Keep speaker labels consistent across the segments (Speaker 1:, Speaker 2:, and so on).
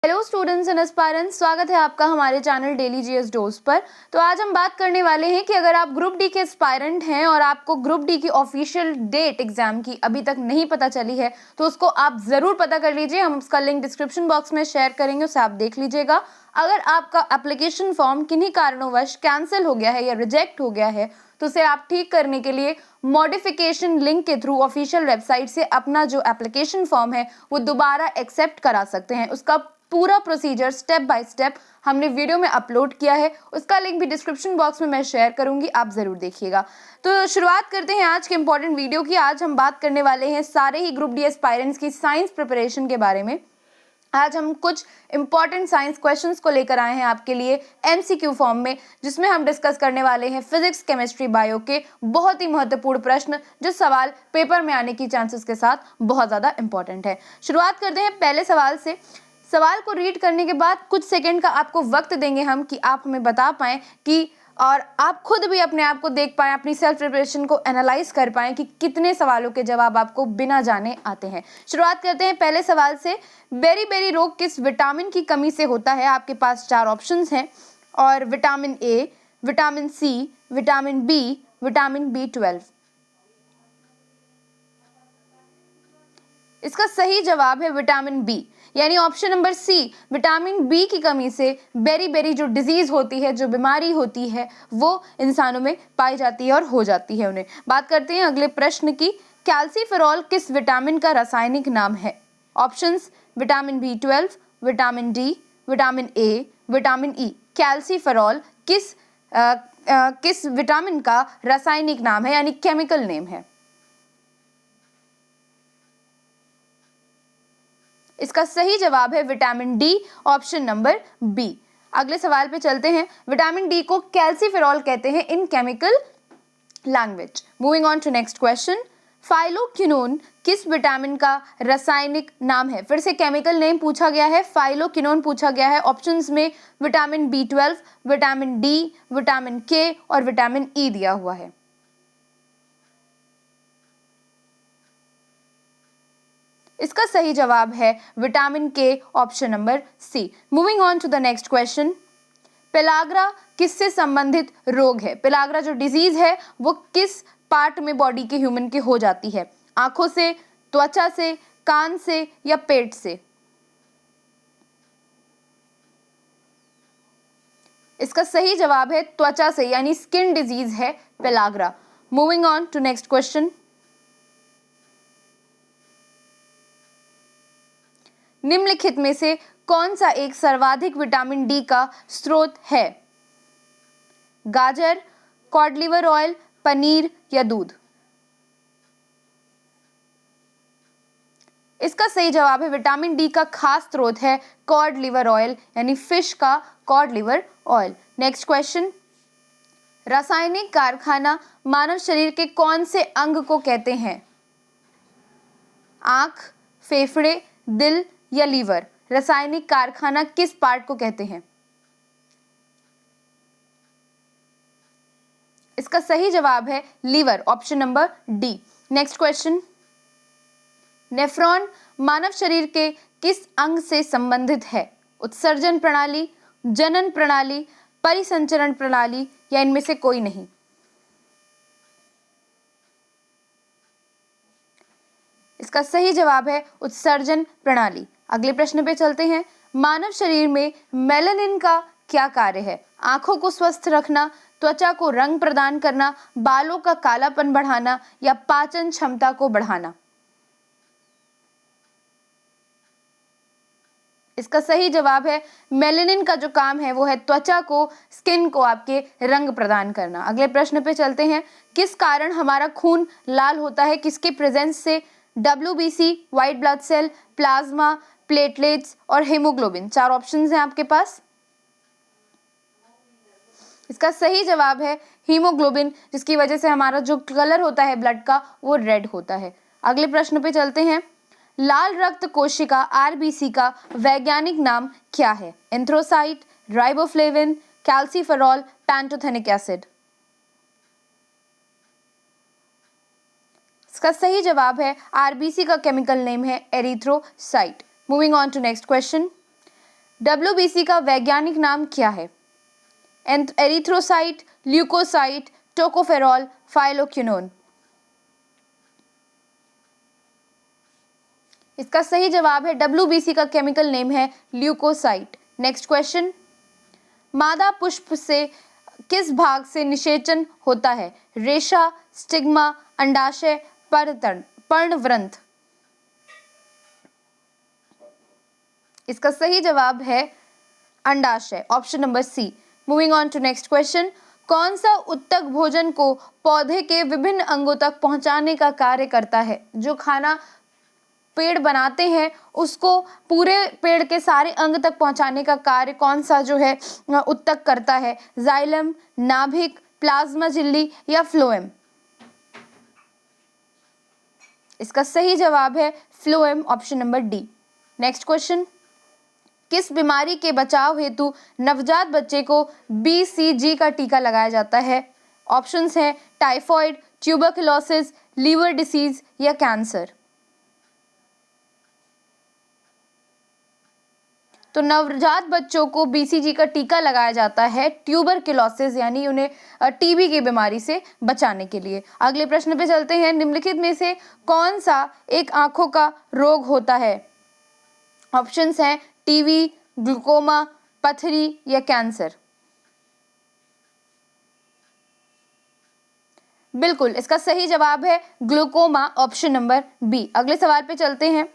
Speaker 1: Hello students and aspirants, स्वागत है आपका हमारे चैनल डेली जीएस डोज पर। तो आज हम बात करने वाले हैं कि अगर आप ग्रुप डी के एस्पायरेंट हैं और आपको ग्रुप डी की ऑफिशियल डेट एग्जाम की अभी तक नहीं पता चली है तो उसको आप ज़रूर पता कर लीजिए। हम उसका लिंक डिस्क्रिप्शन बॉक्स में शेयर करेंगे, उसे आप देख लीजिएगा। अगर आपका एप्लीकेशन फॉर्म किन्हीं कारणों कैंसिल हो गया है या रिजेक्ट हो गया है तो उसे आप ठीक करने के लिए मॉडिफिकेशन लिंक के थ्रू ऑफिशियल वेबसाइट से अपना जो एप्लीकेशन फॉर्म है वो दोबारा एक्सेप्ट करा सकते हैं। उसका पूरा प्रोसीजर स्टेप बाय स्टेप हमने वीडियो में अपलोड किया है, उसका लिंक भी डिस्क्रिप्शन बॉक्स में मैं शेयर करूंगी, आप जरूर देखिएगा। तो शुरुआत करते हैं आज के इंपॉर्टेंट वीडियो की। आज हम बात करने वाले हैं सारे ही ग्रुप डी एस्पायरेंट्स की साइंस प्रिपरेशन के बारे में। आज हम कुछ इंपॉर्टेंट साइंस क्वेश्चंस को लेकर आए हैं आपके लिए एमसीक्यू फॉर्म में, जिसमें हम डिस्कस करने वाले हैं फिजिक्स, केमिस्ट्री, बायो के बहुत ही महत्वपूर्ण प्रश्न, जो सवाल पेपर में आने की चांसेस के साथ बहुत ज़्यादा इंपॉर्टेंट है। शुरुआत करते हैं पहले सवाल से। सवाल को रीड करने के बाद कुछ सेकंड का आपको वक्त देंगे हम कि आप हमें बता पाएं कि और आप खुद भी अपने आप को देख पाएं, अपनी सेल्फ प्रिपरेशन को एनालाइज कर पाएं कि कितने सवालों के जवाब आपको बिना जाने आते हैं। शुरुआत करते हैं पहले सवाल से। बेरी रोग किस विटामिन की कमी से होता है? आपके पास 4 ऑप्शंस हैं और vitamin A, vitamin C, vitamin B, vitamin B12। इसका सही जवाब है विटामिन बी, यानी option number C. Vitamin B की कमी से बेरी जो डिजीज होती है, जो बीमारी होती है, वो इंसानों में पाई जाती है और हो जाती है उन्हें। बात करते हैं अगले प्रश्न की। कैल्सीफेरॉल किस विटामिन का रासायनिक नाम है? Options vitamin B12, vitamin D, vitamin A, vitamin E. Calciferol किस विटामिन का रासायनिक नाम है, यानी केमिकल नेम है? इसका सही जवाब है vitamin D, option number B. अगले सवाल पे चलते हैं। विटामिन डी को कैल्सीफेरॉल कहते हैं in chemical language. Moving on to next question. Phylloquinone किस विटामिन का रासायनिक नाम है? फिर से केमिकल नेम पूछा गया है, फाइलोक्विनोन पूछा गया है। ऑप्शंस में vitamin B12, vitamin D, vitamin के और विटामिन ई दिया हुआ है। इसका सही जवाब है vitamin K, option number C. Moving on to the next question. Pellagra किससे संबंधित रोग है? पेलाग्रा जो डिजीज है वो किस पार्ट में बॉडी के ह्यूमन के हो जाती है? आंखों से, त्वचा से, कान से या पेट से? इसका सही जवाब है त्वचा से, यानी स्किन डिजीज है pellagra. Moving on to next question. निम्नलिखित में से कौन सा एक सर्वाधिक विटामिन डी का स्रोत है? गाजर, कॉड लिवर ऑयल, पनीर या दूध? इसका सही जवाब है विटामिन डी का खास स्रोत है कॉड लिवर ऑयल, यानी फिश का cod liver oil. Next question. रासायनिक कारखाना मानव शरीर के कौन से अंग को कहते हैं? आंख, फेफड़े, दिल या लीवर? रासायनिक कारखाना किस पार्ट को कहते हैं? इसका सही जवाब है liver, option number D. Next question. Nephron मानव शरीर के किस अंग से संबंधित है? उत्सर्जन प्रणाली, जनन प्रणाली, परिसंचरण प्रणाली या इनमें से कोई नहीं? इसका सही जवाब है उत्सर्जन प्रणाली। अगले प्रश्न पे चलते हैं। मानव शरीर में मेलानिन का क्या कार्य है? आंखों को स्वस्थ रखना, त्वचा को रंग प्रदान करना, बालों का कालापन बढ़ाना या पाचन क्षमता को बढ़ाना? इसका सही जवाब है मेलानिन का जो काम है वो है त्वचा को, स्किन को आपके रंग प्रदान करना। अगले प्रश्न पे चलते हैं। किस कारण हमारा खून लाल होता है? किसके प्रेजेंस से? WBC, white blood cell, plasma, platelets और हेमोग्लोबिन। 4 ऑप्शंस हैं आपके पास। इसका सही जवाब है हीमोग्लोबिन, जिसकी वजह से हमारा जो कलर होता है ब्लड का वो रेड होता है। अगले प्रश्न पे चलते हैं। लाल रक्त कोशिका RBC का वैज्ञानिक नाम क्या है? Erythrocyte, riboflavin, calciferol, pantothenic acid? इसका सही जवाब है RBC का केमिकल नेम है erythrocyte. Moving on to next question. WBC का वैज्ञानिक नाम क्या है? Erythrocyte, leucocyte, tocopherol, phylloquinone. इसका सही जवाब है WBC का केमिकल नेम है ल्यूकोसाइट। नेक्स्ट क्वेश्चन, मादा पुष्प से किस भाग से निषेचन होता है? रेशा, स्टिग्मा, अंडाशय, पर्णवृंत। इसका सही जवाब है अंडाशय, option number C. Moving on to next question, कौन सा उत्तक भोजन को पौधे के विभिन्न अंगों तक पहुंचाने का कार्य करता है? जो खाना पेड़ बनाते हैं उसको पूरे पेड़ के सारे अंग तक पहुंचाने का कार्य कौन सा जो है उत्तक करता है? जाइलम, नाभिक, प्लाज्मा झिल्ली या फ्लोएम। इसका सही जवाब है phloem, option number D. Next question, किस बीमारी के बचाव हेतु नवजात बच्चे को BCG का टीका लगाया जाता है? ऑप्शंस हैं टाइफॉइड, ट्यूबरकुलोसिस, लीवर डिसीज या कैंसर। तो नवजात बच्चों को BCG का टीका लगाया जाता है ट्यूबरकुलोसिस यानी उन्हें TB की बीमारी से बचाने के लिए। अगले प्रश्न पे चलते हैं, निम्नलिखित में से कौन सा एक आंखों का रोग होता है? ऑप्शंस हैं टीवी, ग्लूकोमा, पथरी या कैंसर। बिल्कुल, इसका सही जवाब है ग्लूकोमा, ऑप्शन नंबर बी। अगले सवाल पे चलते हैं,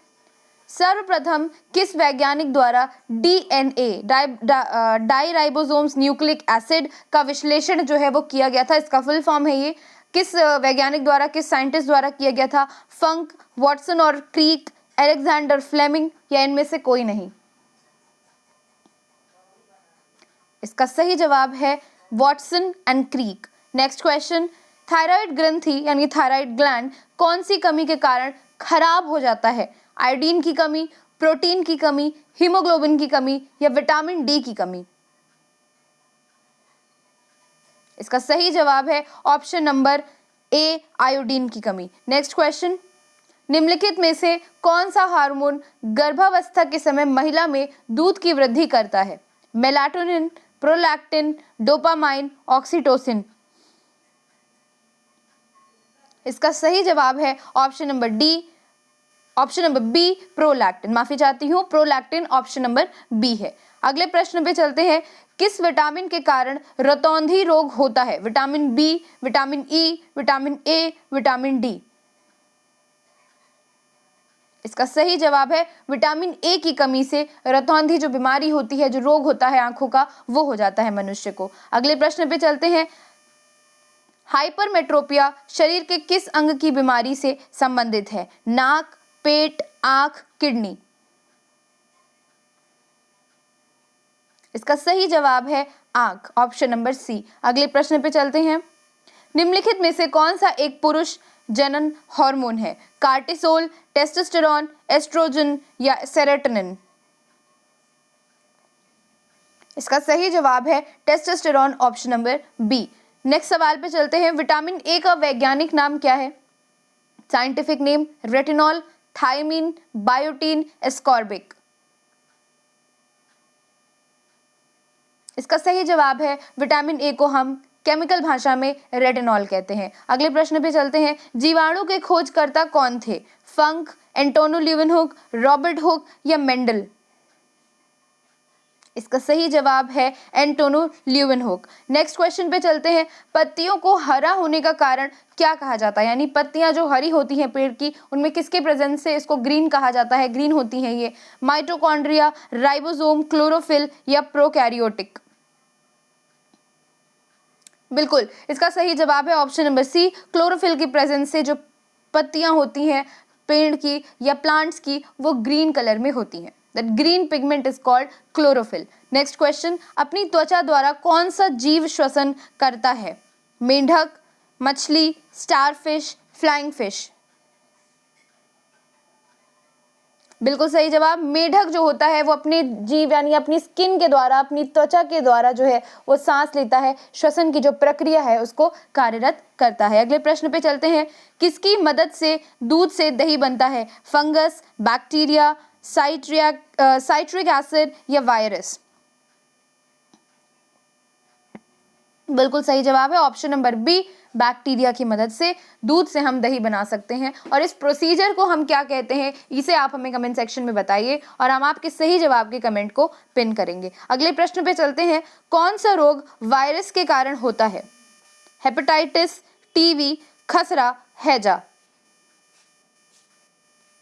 Speaker 1: सर्वप्रथम किस वैज्ञानिक द्वारा DNA डाईराइबोसोम्स न्यूक्लिक एसिड का विश्लेषण जो है वो किया गया था? इसका फुल फॉर्म है ये। किस वैज्ञानिक द्वारा, किस साइंटिस्ट द्वारा किया गया था? फंक, वॉटसन और क्रीक, अलेक्जेंडर फ्लेमिंग या इनमें से कोई नहीं। इसका सही जवाब है Watson and creek. Next question, thyroid ग्रंथि यानी थायराइड ग्लैंड कौन सी कमी के कारण खराब हो जाता है? आयोडीन की कमी, प्रोटीन की कमी, हीमोग्लोबिन की कमी या विटामिन डी की कमी। इसका सही जवाब है ऑप्शन नंबर ए, आयोडीन की कमी। नेक्स्ट क्वेश्चन, निम्नलिखित में से कौन सा हार्मोन गर्भावस्था के समय महिला में दूध की वृद्धि करता है? Melatonin, prolactin, dopamine, oxytocin. इसका सही जवाब है option number D, option number B, prolactin. माफी चाहती हूँ, प्रोलैक्टिन ऑप्शन नंबर बी है। अगले प्रश्न पे चलते हैं, किस विटामिन के कारण रतौंधी रोग होता है? Vitamin B, vitamin E, vitamin A, vitamin D. इसका सही जवाब है विटामिन ए की कमी से रतौंधी जो बीमारी होती है, जो रोग होता है आंखों का, वो हो जाता है मनुष्य को। अगले प्रश्न पे चलते हैं, हाइपरमेट्रोपिया शरीर के किस अंग की बीमारी से संबंधित है? नाक, पेट, आंख, किडनी। इसका सही जवाब है आंख, ऑप्शन नंबर सी। अगले प्रश्न पे चलते हैं, निम्नलिखित में से कौन सा एक पुरुष जनन हार्मोन है? कार्टिसोल, टेस्टोस्टेरोन, एस्ट्रोजन या सेरोटोनिन। इसका सही जवाब है testosterone, option number B. Next सवाल पे चलते हैं, विटामिन ए का वैज्ञानिक नाम क्या है? Scientific name retinol, thiamine, biotin, ascorbic. इसका सही जवाब है विटामिन ए को हम केमिकल भाषा में रेटिनॉल कहते हैं। अगले प्रश्न पे चलते हैं, जीवाणु के खोजकर्ता कौन थे? फंक, एंटोनो ल्यूवेनहुक, रॉबर्ट हुक या मेंडल। इसका सही जवाब है एंटोनो ल्यूवेनहुक। नेक्स्ट क्वेश्चन पे चलते हैं, पत्तियों को हरा होने का कारण क्या कहा जाता है? यानी पत्तियां जो हरी होती हैं पेड़ की, उनमें किसके प्रेजेंस से इसको ग्रीन कहा जाता है? ग्रीन होती हैं ये। माइटोकॉन्ड्रिया, राइबोसोम, क्लोरोफिल या प्रोकैरियोटिक। बिल्कुल, इसका सही जवाब है ऑप्शन नंबर सी, क्लोरोफिल की प्रेजेंस से जो पत्तियां होती हैं पेड़ की या प्लांट्स की, वो ग्रीन कलर में होती हैं। That green pigment is called chlorophyll. Next question, अपनी त्वचा द्वारा कौन सा जीव श्वसन करता है? मेंढक, मछली, स्टारफिश, फ्लाइंग फिश। बिल्कुल सही जवाब, मेढक जो होता है वो अपने जीव यानी अपनी स्किन के द्वारा, अपनी त्वचा के द्वारा जो है वो सांस लेता है, श्वसन की जो प्रक्रिया है उसको कार्यरत करता है। अगले प्रश्न पे चलते हैं, किसकी मदद से दूध से दही बनता है? फंगस, बैक्टीरिया, साइट्रिक एसिड या वायरस? बिल्कुल सही जवाब है ऑप्शन नंबर बी, बैक्टीरिया की मदद से दूध से हम दही बना सकते हैं। और इस प्रोसीजर को हम क्या कहते हैं, इसे आप हमें कमेंट सेक्शन में बताइए और हम आपके सही जवाब के कमेंट को पिन करेंगे। अगले प्रश्न पे चलते हैं। कौन सा रोग वायरस के कारण होता है? हेपेटाइटिस, टीबी, खसरा, हैजा?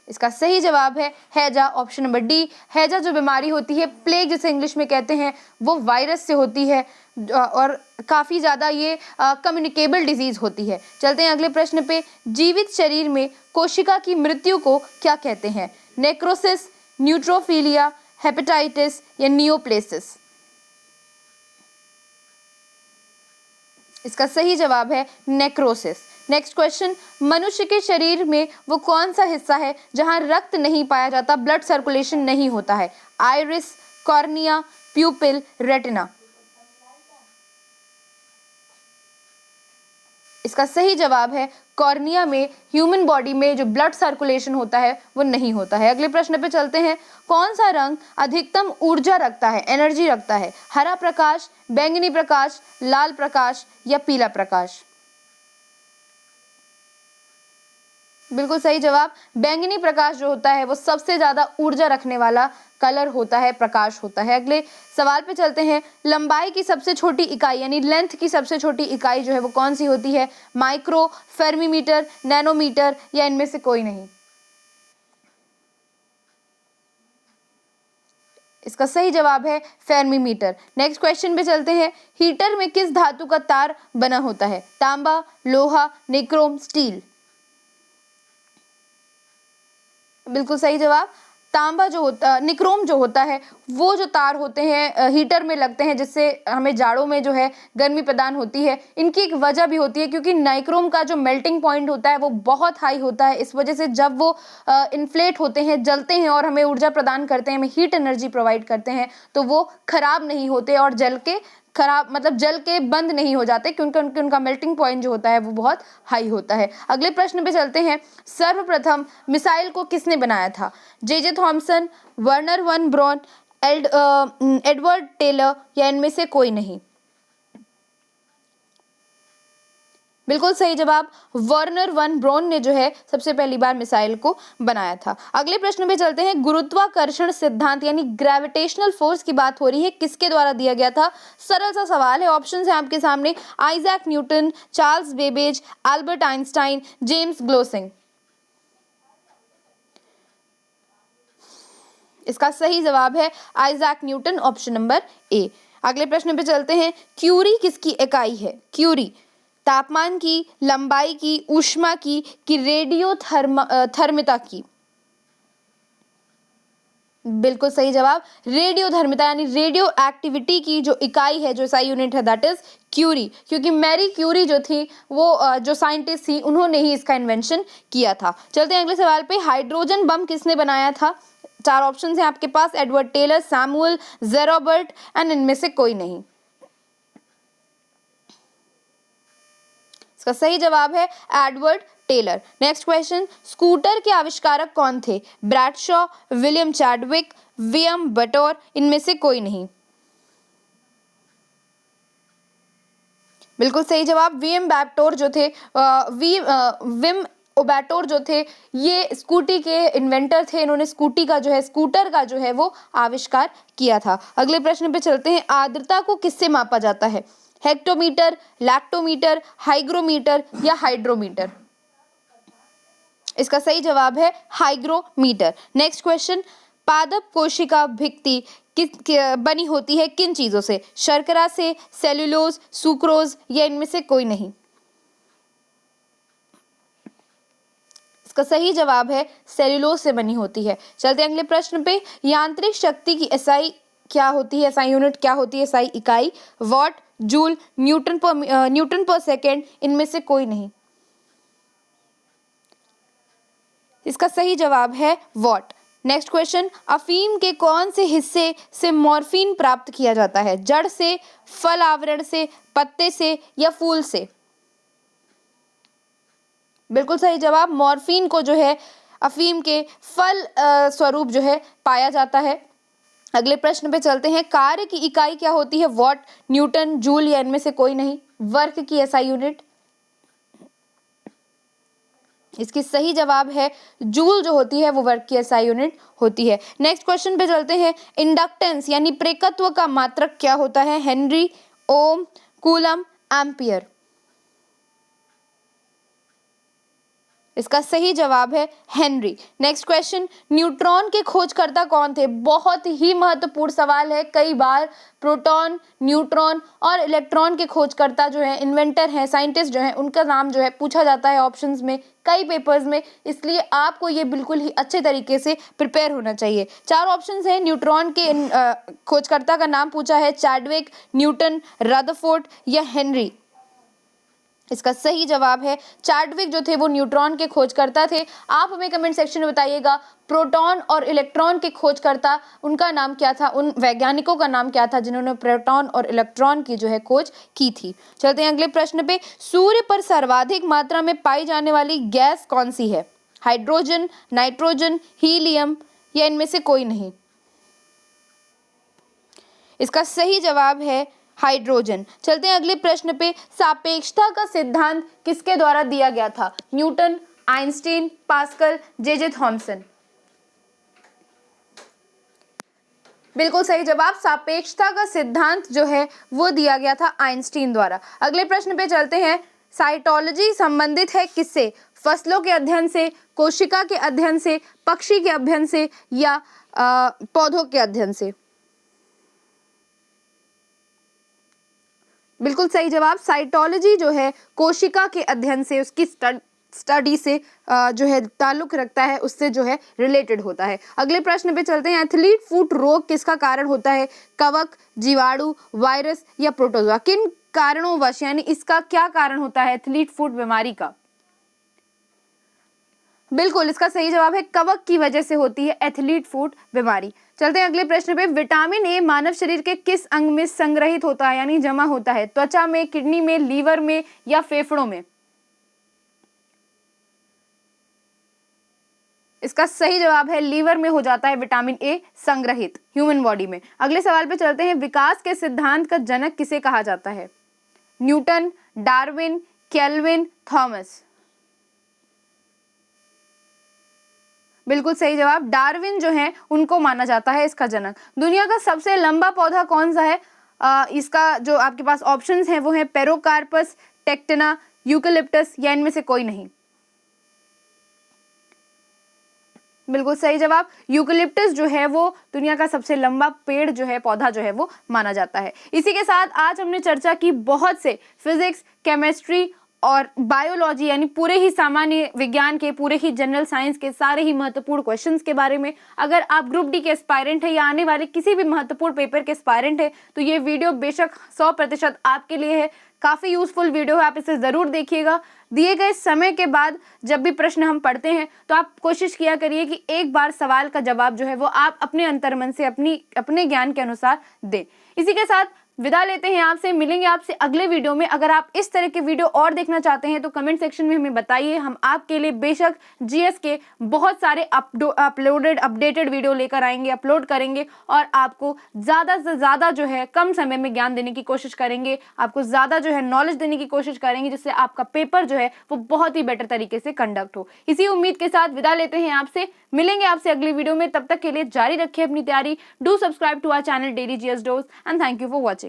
Speaker 1: इसका सही जवाब है हैजा, ऑप्शन नंबर डी। हैजा जो बीमारी होती है, प्लेग जिसे इंग्लिश में कहते हैं, वो वायरस से होती है और काफ़ी ज़्यादा ये कम्युनिकेबल डिजीज़ होती है। चलते हैं अगले प्रश्न पे। जीवित शरीर में कोशिका की मृत्यु को क्या कहते हैं? नेक्रोसिस, न्यूट्रोफिलिया, हेपेटाइटिस या नियोप्लेसिस? इसका सही जवाब है नेक्रोसिस। Next question. मनुष्य के शरीर में वो कौन सा हिस्सा है जहां रक्त नहीं पाया जाता, ब्लड सर्कुलेशन नहीं होता है? Iris, cornea, प्यूपिल, retina? इसका सही जवाब है कॉर्निया में। ह्यूमन बॉडी में जो ब्लड सर्कुलेशन होता है वो नहीं होता है। अगले प्रश्न पे चलते हैं। कौन सा रंग अधिकतम ऊर्जा रखता है, एनर्जी रखता है? हरा प्रकाश, बैंगनी प्रकाश, लाल प्रकाश या पीला प्रकाश? बिल्कुल सही जवाब। बैंगनी प्रकाश जो होता है वो सबसे ज्यादा ऊर्जा रखने वाला कलर होता है, प्रकाश होता है। अगले सवाल पे चलते हैं। लंबाई की सबसे छोटी इकाई यानी लेंथ की सबसे छोटी इकाई जो है वो कौन सी होती है? माइक्रो, फेर्मीमीटर, नैनोमीटर या इनमें से कोई नहीं? इसका सही जवाब है फेर्मीमीटर। नेक्स्ट क्वेश्चन पे चलते हैं। हीटर में किस धातु का तार बना होता है? तांबा, लोहा, निक्रोम, स्टील? बिल्कुल सही जवाब। तांबा जो होता, निक्रोम जो होता है, वो जो तार होते हैं हीटर में लगते हैं जिससे हमें जाड़ों में जो है गर्मी प्रदान होती है। इनकी एक वजह भी होती है क्योंकि नाइक्रोम का जो मेल्टिंग पॉइंट होता है वो बहुत हाई होता है। इस वजह से जब वो इन्फ्लेट होते हैं, जलते हैं और हमें ऊर्जा प्रदान करते हैं, हमें हीट एनर्जी प्रोवाइड करते हैं, तो वो खराब नहीं होते और जल के बंद नहीं हो जाते क्योंकि उनका मेल्टिंग पॉइंट जो होता है वो बहुत हाई होता है। अगले प्रश्न पे चलते हैं। सर्वप्रथम मिसाइल को किसने बनाया था? J Thomson, Werner von Braun, Edward Teller या इनमें से कोई नहीं? बिल्कुल सही जवाब। वर्नर वन ब्रॉन ने जो है सबसे पहली बार मिसाइल को बनाया था। अगले प्रश्न पे चलते हैं। गुरुत्वाकर्षण सिद्धांत यानी ग्रेविटेशनल फोर्स की बात हो रही है, किसके द्वारा दिया गया था? सरल सा सवाल है, ऑप्शंस हैं आपके सामने। Isaac Newton, Charles Babbage, Albert Einstein, James Gosling? इसका सही जवाब है Isaac Newton, option number A. अगले प्रश्न पे चलते हैं। क्यूरी किसकी इकाई है? क्यूरी तापमान की, लंबाई की, ऊष्मा की कि रेडियो थर्मिता की? बिल्कुल सही जवाब। रेडियो धर्मिता यानी रेडियो एक्टिविटी की जो इकाई है, जो SI यूनिट है, दैट इज क्यूरी। क्योंकि मैरी क्यूरी जो थी वो जो साइंटिस्ट थी उन्होंने ही इसका इन्वेंशन किया था। चलते हैं अगले सवाल पे। हाइड्रोजन बम किसने बनाया था? 4 ऑप्शन हैं आपके पास। एडवर्ड टेलर, सैमुअल, जेरोबर्ट एंड इनमें से कोई नहीं? इसका सही जवाब है Edward Teller. Next question. Scooter के आविष्कारक कौन थे? ब्रैडशॉ, विलियम चैडविक, विलियम बटोर, इनमें से कोई नहीं? बिल्कुल सही जवाब। विलियम बैटोर जो थे, विम ओबैटोर जो थे, ये स्कूटी के इन्वेंटर थे। इन्होंने स्कूटर का जो है वो आविष्कार किया था। अगले प्रश्न पे चलते हैं। आर्द्रता को किससे मापा जाता है? हेक्टोमीटर, लैक्टोमीटर, हाइग्रोमीटर या हाइड्रोमीटर? इसका सही जवाब है हाइग्रोमीटर। Next question. पादप कोशिका भित्ति बनी होती है किन चीजों से? शर्करा से, सेल्यूलोज, सुक्रोज या इनमें से कोई नहीं? इसका सही जवाब है सेल्यूलोज से बनी होती है। चलते हैं अगले प्रश्न पे। यांत्रिक शक्ति की SI क्या होती है? SI यूनिट क्या होती है? SI इकाई? वॉट, जूल, न्यूटन पर सेकेंड, इनमें से कोई नहीं? इसका सही जवाब है वॉट। Next question. अफीम के कौन से हिस्से से मॉर्फिन प्राप्त किया जाता है? जड़ से, फल आवरण से, पत्ते से या फूल से? बिल्कुल सही जवाब। मॉर्फिन को जो है अफीम के फल स्वरूप जो है पाया जाता है। अगले प्रश्न पे चलते हैं। कार्य की इकाई क्या होती है? वॉट, न्यूटन, जूल या इनमें से कोई नहीं? वर्क की एसआई यूनिट। इसकी सही जवाब है जूल जो होती है वो वर्क की एसआई यूनिट होती है। नेक्स्ट क्वेश्चन पे चलते हैं। इंडक्टेंस यानी प्रेरकत्व का मात्रक क्या होता है? हेनरी, ओम, कूलम, एम्पियर। इसका सही जवाब है हेनरी। नेक्स्ट क्वेश्चन, न्यूट्रॉन के खोजकर्ता कौन थे? बहुत ही महत्वपूर्ण सवाल है। कई बार प्रोटॉन, न्यूट्रॉन और इलेक्ट्रॉन के खोजकर्ता जो है, इन्वेंटर हैं, साइंटिस्ट जो है, उनका नाम जो है पूछा जाता है ऑप्शंस में, कई पेपर्स में, इसलिए आपको ये बिल्कुल ही अच्छे तरीके से प्रिपेयर होना चाहिए। चार ऑप्शंस हैं। न्यूट्रॉन के खोजकर्ता का नाम पूछा है, चैडविक, न्यूटन, रदरफोर्ड या हेनरी। इसका सही जवाब है चैडविक जो थे वो न्यूट्रॉन के खोजकर्ता थे। आप हमें कमेंट सेक्शन में बताइएगा प्रोटॉन और इलेक्ट्रॉन के खोजकर्ता उनका नाम क्या था, उन वैज्ञानिकों का नाम क्या था जिन्होंने प्रोटॉन और इलेक्ट्रॉन की जो है खोज की थी। चलते हैं अगले प्रश्न पे। सूर्य पर सर्वाधिक मात्रा में पाई जाने वाली गैस कौन सी है? हाइड्रोजन, नाइट्रोजन, हीलियम या इनमें से कोई नहीं? इसका सही जवाब है हाइड्रोजन। चलते हैं अगले प्रश्न पे। सापेक्षता का सिद्धांत किसके द्वारा दिया गया था? Newton, Einstein, pascal, J Thomson. बिल्कुल सही जवाब, सापेक्षता का सिद्धांत जो है वो दिया गया था आइंस्टीन द्वारा। अगले प्रश्न पे चलते हैं। साइटोलॉजी संबंधित है किससे? फसलों के अध्ययन से, कोशिका के अध्ययन से, पक्षी के अध्ययन से या पौधों के अध्ययन से? बिल्कुल सही जवाब, साइटोलॉजी जो है कोशिका के अध्ययन से, उसकी स्टडी से जो है ताल्लुक रखता है, उससे जो है रिलेटेड होता है। अगले प्रश्न पे चलते हैं। एथलीट फुट रोग किसका कारण होता है? कवक, जीवाणु, वायरस या प्रोटोजोआ? किन कारणों वश, यानी इसका क्या कारण होता है एथलीट फुट बीमारी का? बिल्कुल इसका सही जवाब है कवक की वजह से होती है एथलीट फुट बीमारी। चलते हैं अगले प्रश्न पे। विटामिन ए मानव शरीर के किस अंग में संग्रहित होता है यानी जमा होता है? त्वचा में, किडनी में, लीवर में या फेफड़ों में? इसका सही जवाब है लीवर में हो जाता है विटामिन ए संग्रहित ह्यूमन बॉडी में। अगले सवाल पे चलते हैं। विकास के सिद्धांत का जनक किसे कहा जाता है? Newton, Darwin, kelvin, Thomas? बिल्कुल सही जवाब, डार्विन जो है उनको माना जाता है इसका जनक। दुनिया का सबसे लंबा पौधा कौन सा है? इसका जो आपके पास ऑप्शंस हैं वो है पेरोकार्पस, टेक्टना, यूकेलिप्टस या इनमें से कोई नहीं? बिल्कुल सही जवाब, यूकेलिप्टस जो है वो दुनिया का सबसे लंबा पेड़ जो है, पौधा जो है वो माना जाता है। इसी के साथ आज हमने चर्चा की बहुत से फिजिक्स, केमिस्ट्री और बायोलॉजी यानी पूरे ही सामान्य विज्ञान के, पूरे ही जनरल साइंस के सारे ही महत्वपूर्ण क्वेश्चंस के बारे में। अगर आप ग्रुप डी के एस्पायरेंट है या आने वाले किसी भी महत्वपूर्ण पेपर के एस्पायरेंट है तो ये वीडियो बेशक 100% आपके लिए है। काफ़ी यूजफुल वीडियो है, आप इसे ज़रूर देखिएगा। दिए गए समय के बाद जब भी प्रश्न हम पढ़ते हैं तो आप कोशिश किया करिए कि एक बार सवाल का जवाब जो है वो आप अपने अंतर्मन से अपने ज्ञान के अनुसार दें। इसी के साथ विदा लेते हैं आपसे, मिलेंगे आपसे अगले वीडियो में। अगर आप इस तरह के वीडियो और देखना चाहते हैं तो कमेंट सेक्शन में हमें बताइए। हम आपके लिए बेशक जीएस के बहुत सारे अपडेटेड वीडियो लेकर आएंगे, अपलोड करेंगे और आपको ज़्यादा से ज़्यादा जो है कम समय में ज्ञान देने की कोशिश करेंगे, आपको ज़्यादा जो है नॉलेज देने की कोशिश करेंगे, जिससे आपका पेपर जो है वो बहुत ही बेटर तरीके से कंडक्ट हो। इसी उम्मीद के साथ विदा लेते हैं आपसे, मिलेंगे आपसे अगली वीडियो में। तब तक के लिए जारी रखिए अपनी तैयारी। Do subscribe to our channel daily GS dose and thank you for watching.